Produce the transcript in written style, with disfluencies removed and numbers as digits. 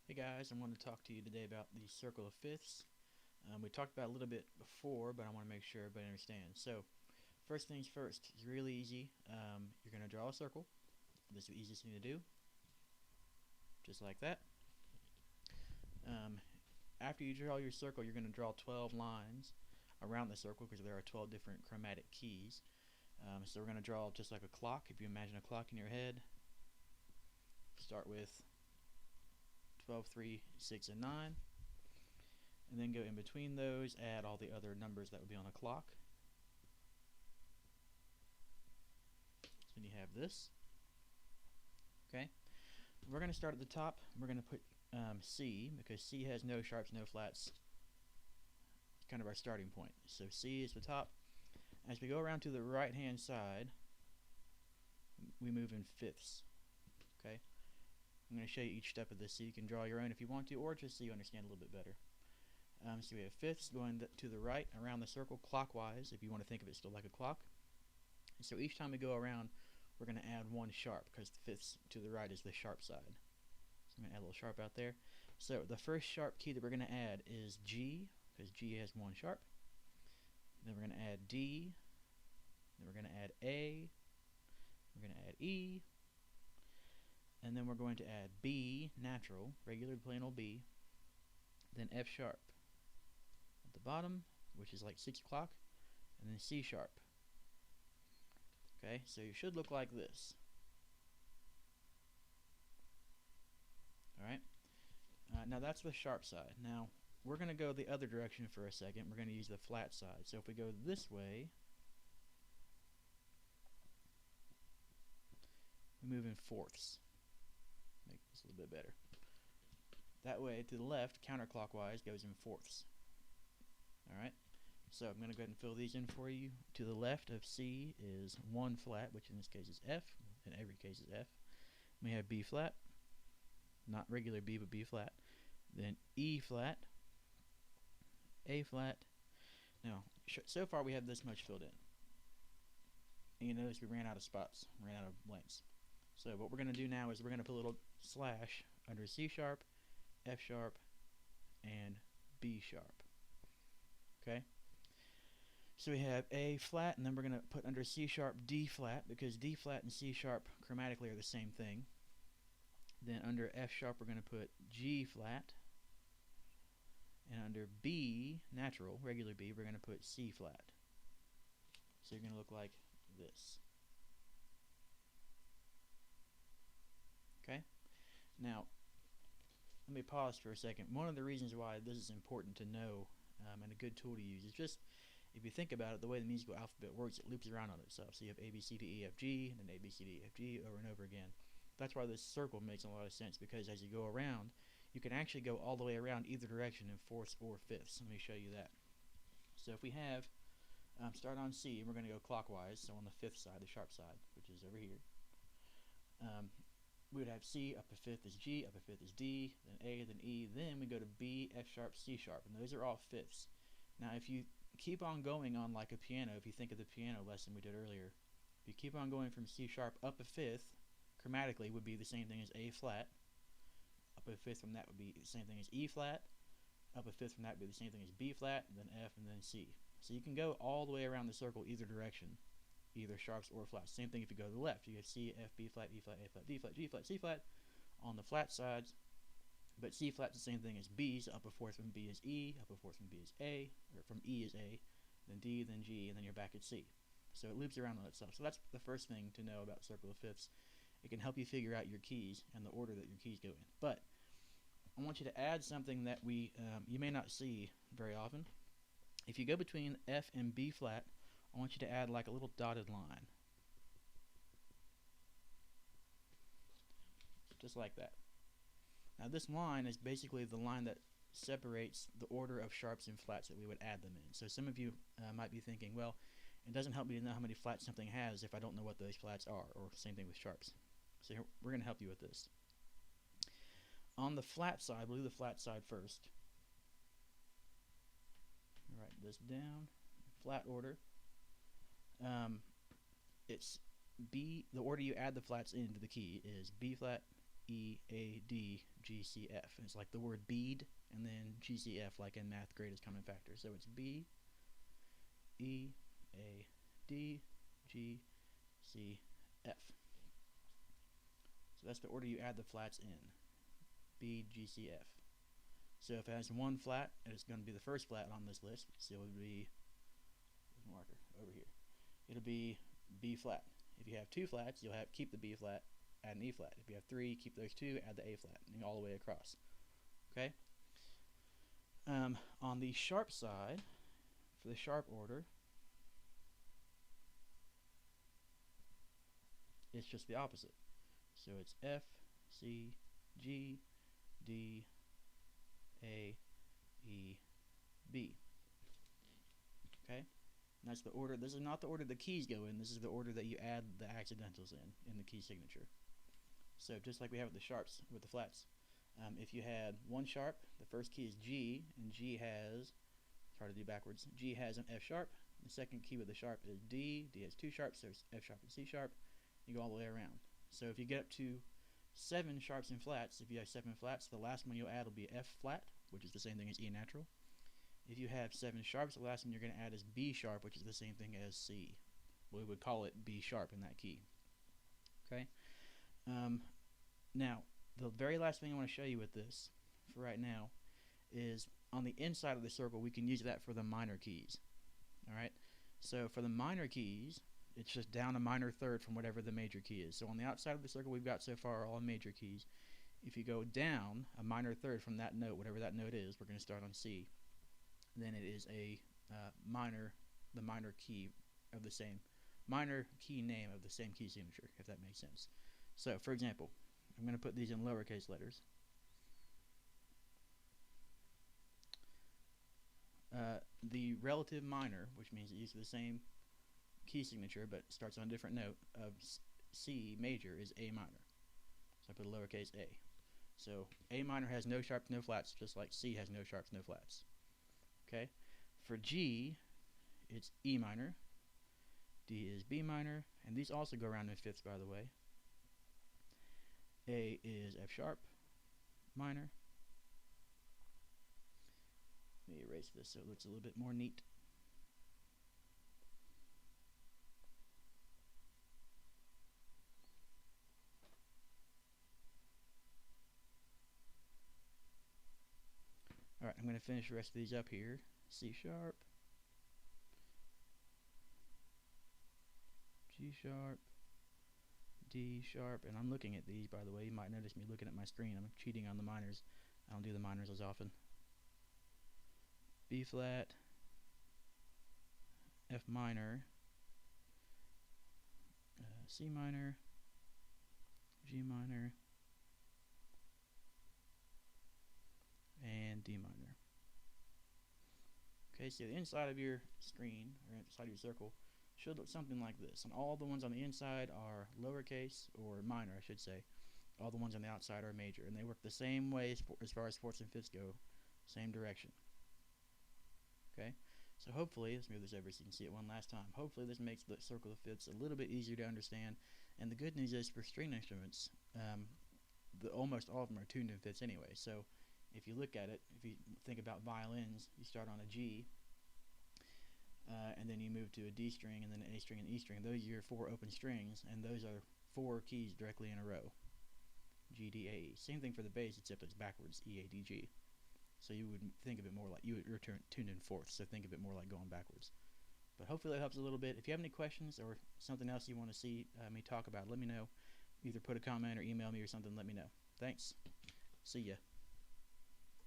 Hey guys, I want to talk to you today about the circle of fifths. We talked about it a little bit before, but I want to make sure everybody understands. So, first things first, it's really easy. You're going to draw a circle. This is the easiest thing to do, just like that. Um, After you draw your circle, you're going to draw 12 lines around the circle because there are 12 different chromatic keys. So we're going to draw just like a clock. If you imagine a clock in your head, start with 12, 3, 6, and 9. And then go in between those, add all the other numbers that would be on a clock. So then you have this. Okay, we're going to start at the top. We're going to put C, because C has no sharps, no flats. It's kind of our starting point. So C is the top. As we go around to the right hand side, we move in fifths. Okay, I'm going to show you each step of this so you can draw your own if you want to, or just so you understand a little bit better. So we have fifths going to the right around the circle clockwise, if you want to think of it still like a clock. And so each time we go around, we're going to add one sharp, because the fifths to the right is the sharp side. So I'm going to add a little sharp out there. So the first sharp key that we're going to add is G, because G has one sharp. Then we're going to add D. Then we're going to add A. We're going to add E. And then we're going to add B, natural, regular plain old B. Then F sharp at the bottom, which is like 6 o'clock. And then C sharp. Okay, so you should look like this. Alright, now that's the sharp side. Now we're going to go the other direction for a second. We're going to use the flat side. So if we go this way, we move in fourths. Make this a little bit better. That way, to the left, counterclockwise, goes in fourths. Alright, so I'm going to go ahead and fill these in for you. To the left of C is 1 flat, which in this case is F. In every case is F. We have B flat, not regular B, but B flat. Then E flat, A flat. Now, so far we have this much filled in. And you notice we ran out of spots, ran out of blanks. So what we're going to do now is we're going to put a little slash under C sharp, F sharp, and B sharp. Okay? So we have A flat, and then we're going to put under C sharp D flat, because D flat and C sharp chromatically are the same thing. Then under F sharp we're going to put G flat, and under B, natural, regular B, we're going to put C flat. So you're going to look like this. Okay? Now, let me pause for a second. One of the reasons why this is important to know and a good tool to use is just, if you think about it, the way the musical alphabet works, it loops around on itself. So you have A, B, C, D, E, F, G, and then A, B, C, D, E, F, G over and over again. That's why this circle makes a lot of sense, because as you go around, you can actually go all the way around either direction in fourths or fifths. Let me show you that. So if we have, start on C, and we're going to go clockwise, so on the fifth side, the sharp side, which is over here. We would have C, up a fifth is G, up a fifth is D, then A, then E, then we go to B, F sharp, C sharp, and those are all fifths. Now if you keep on going on like a piano, if you think of the piano lesson we did earlier, if you keep on going from C sharp up a fifth, chromatically would be the same thing as A flat, up a fifth from that would be the same thing as E flat, up a fifth from that would be the same thing as B flat, and then F, and then C. So you can go all the way around the circle either direction, either sharps or flats. Same thing if you go to the left. You have C, F, B flat, E flat, A flat, D flat, G flat, C flat on the flat sides. But C flat's the same thing as B, so up a fourth from B is E, up a fourth from B is A, or from E is A, then D, then G, and then you're back at C. So it loops around on itself. So that's the first thing to know about circle of fifths. It can help you figure out your keys and the order that your keys go in. But I want you to add something that you may not see very often. If you go between F and B flat, I want you to add like a little dotted line. Just like that. Now this line is basically the line that separates the order of sharps and flats that we would add them in. So some of you might be thinking, well, it doesn't help me to know how many flats something has if I don't know what those flats are, or same thing with sharps. So here, we're going to help you with this. On the flat side, we'll do the flat side first. Write this down. Flat order. It's B. The order you add the flats into the key is B flat, E, A, D, GCF. And it's like the word bead and then GCF, like in math, greatest common factor. So it's B, E, A, D, G, C, F. So that's the order you add the flats in. B, G, C, F. So if it has one flat, it's going to be the first flat on this list. So it would be, marker over here. It'll be B flat. If you have two flats, you'll keep the B flat, add an E flat. If you have three, keep those two, add the A flat, and all the way across. Okay. On the sharp side, for the sharp order, it's just the opposite. So it's F, C, G, D, A, E, B. Okay? And that's the order. This is not the order the keys go in. This is the order that you add the accidentals in the key signature. So just like we have with the sharps, with the flats. If you had one sharp, the first key is G, and G has, it's hard to do backwards, G has an F sharp. The second key with the sharp is D. D has two sharps, so it's F sharp and C sharp. You go all the way around. So if you get up to 7 sharps and flats, if you have 7 flats, the last one you'll add will be F flat, which is the same thing as E natural. If you have 7 sharps, the last one you're going to add is B sharp, which is the same thing as C. We would call it B sharp in that key. Okay. Now, the very last thing I want to show you with this, for right now, is on the inside of the circle, we can use that for the minor keys. Alright, so for the minor keys, it's just down a minor third from whatever the major key is. So on the outside of the circle we've got so far are all major keys. If you go down a minor third from that note, whatever that note is, we're going to start on C, then it is a the minor key of the same, minor key name of the same key signature, if that makes sense. So, for example, I'm going to put these in lowercase letters. The relative minor, which means it uses the same key signature but starts on a different note, of C major is A minor. So I put a lowercase a. So A minor has no sharps, no flats, just like C has no sharps, no flats. Okay. For G, it's E minor. D is B minor, and these also go around in fifths, by the way. A is F sharp minor. Let me erase this so it looks a little bit more neat. Alright, I'm going to finish the rest of these up here. C sharp, G sharp, D sharp, and I'm looking at these, by the way. You might notice me looking at my screen. I'm cheating on the minors. I don't do the minors as often. B flat, F minor, C minor, G minor, and D minor. Okay, so the inside of your screen, or inside of your circle, should look something like this. And all the ones on the inside are lowercase, or minor, I should say. All the ones on the outside are major. And they work the same way as far as fourths and fifths go. Same direction. Okay? So hopefully, let's move this over so you can see it one last time. Hopefully this makes the circle of fifths a little bit easier to understand. And the good news is for string instruments, almost all of them are tuned in fifths anyway. So if you look at it, if you think about violins, you start on a G, and then you move to a D string, and then an A string and E string. Those are your 4 open strings, and those are 4 keys directly in a row. G, D, A, E. Same thing for the bass, except it's backwards, E, A, D, G. So you would think of it more like, you're tuned in fourths, so think of it more like going backwards. But hopefully that helps a little bit. If you have any questions or something else you want to see me talk about, let me know. Either put a comment or email me or something, let me know. Thanks. See ya.